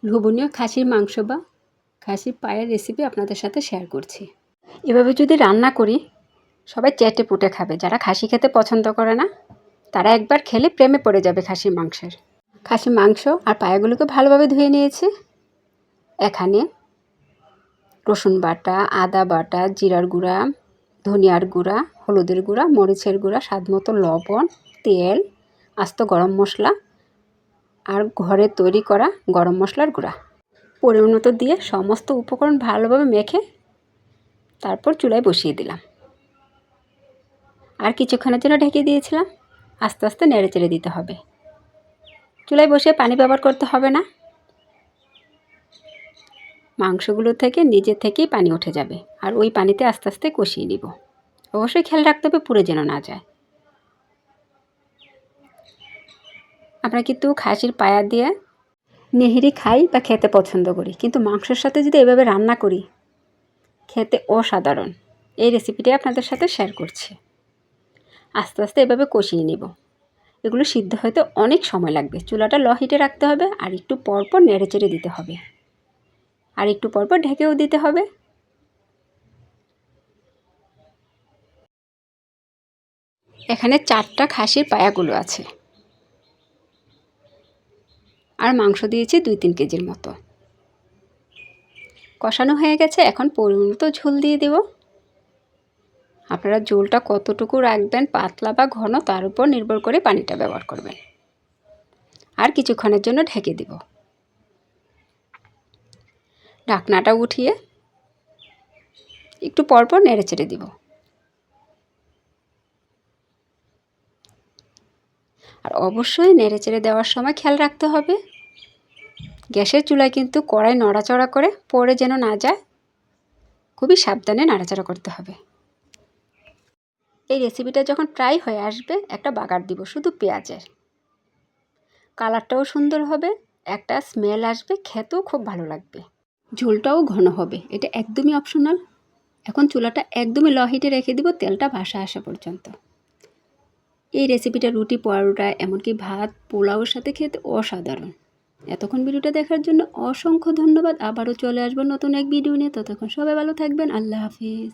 লোভনীয় খাসির মাংস বা খাসির পায়ের রেসিপি আপনাদের সাথে শেয়ার করছি। এভাবে যদি রান্না করি সবাই চেটে পুটে খাবে। যারা খাসি খেতে পছন্দ করে না তারা একবার খেলে প্রেমে পড়ে যাবে খাসির মাংসের। খাসির মাংস আর পায়াগুলোকে ভালোভাবে ধুয়ে নিয়েছি। এখানে রসুন বাটা, আদা বাটা, জিরার গুঁড়া, ধনিয়ার গুঁড়া, হলুদের গুঁড়া, মরিচের গুঁড়া, স্বাদমতো লবণ, তেল, আস্ত গরম মশলা আর ঘরে তৈরি করা গরম মশলার গুঁড়া পরিমাণ মতো দিয়ে সমস্ত উপকরণ ভালোভাবে মেখে তারপর চুলায় বসিয়ে দিলাম। আর কিছুক্ষণের জন্য ঢেকে দিয়েছিলাম। আস্তে আস্তে নেড়ে চেড়ে দিতে হবে। চুলায় বসিয়ে পানি ব্যবহার করতে হবে না। মাংসগুলো থেকে নিজে থেকেই পানি উঠে যাবে আর ওই পানিতে আস্তে আস্তে কষিয়ে নিব। অবশ্যই খেয়াল রাখতে হবে পুড়ে যেন না যায়। আমরা কিন্তু খাসির পায়া দিয়ে নেহেরি খাই বা খেতে পছন্দ করি, কিন্তু মাংসের সাথে যদি এভাবে রান্না করি খেতে অসাধারণ। এই রেসিপিটাই আপনাদের সাথে শেয়ার করছি। আস্তে আস্তে এভাবে কষিয়ে নিব। এগুলো সিদ্ধ হতে অনেক সময় লাগবে। চুলাটা লো হিটে রাখতে হবে আর একটু পরপর নেড়ে চেড়ে দিতে হবে আর একটু পরপর ঢেকেও দিতে হবে। এখানে 4টা খাসির পায়াগুলো আছে আর মাংস দিয়েছি 2-3 কেজির মতো। কষানো হয়ে গেছে। এখন পরিমাণ মতো ঝোল দিয়ে দেব। আপনারা ঝোলটা কতটুকু রাখবেন, পাতলা বা ঘন, তার উপর নির্ভর করে পানিটা ব্যবহার করবেন। আর কিছুক্ষণের জন্য ঢেকে দেব। ঢাকনাটা উঠিয়ে একটু পরপর নেড়ে চেড়ে দিব। আর অবশ্যই নেড়ে চেড়ে দেওয়ার সময় খেয়াল রাখতে হবে গ্যাসের চুলায় কিন্তু কড়াই নড়াচড়া করে পড়ে যেন না যায়। খুবই সাবধানে নাড়াচাড়া করতে হবে। এই রেসিপিটা যখন প্রায় হয়ে আসবে একটা বাগার দিব শুধু পেঁয়াজের। কালারটাও সুন্দর হবে, একটা স্মেল আসবে, খেতেও খুব ভালো লাগবে। ঝোলটাও ঘন হবে। এটা একদমই অপশনাল। এখন চুলাটা একদমই লো হিটে রেখে দিব তেলটা ভাসা আসা পর্যন্ত। এই রেসিপিটা রুটি, পরোটা, এমনকি ভাত, পোলাওর সাথে খেতে অসাধারণ। এতক্ষণ ভিডিওটা দেখার জন্য অসংখ্য ধন্যবাদ। আবারও চলে আসবো নতুন এক ভিডিও নিয়ে। ততক্ষণ সবাই ভালো থাকবেন। আল্লাহ হাফিজ।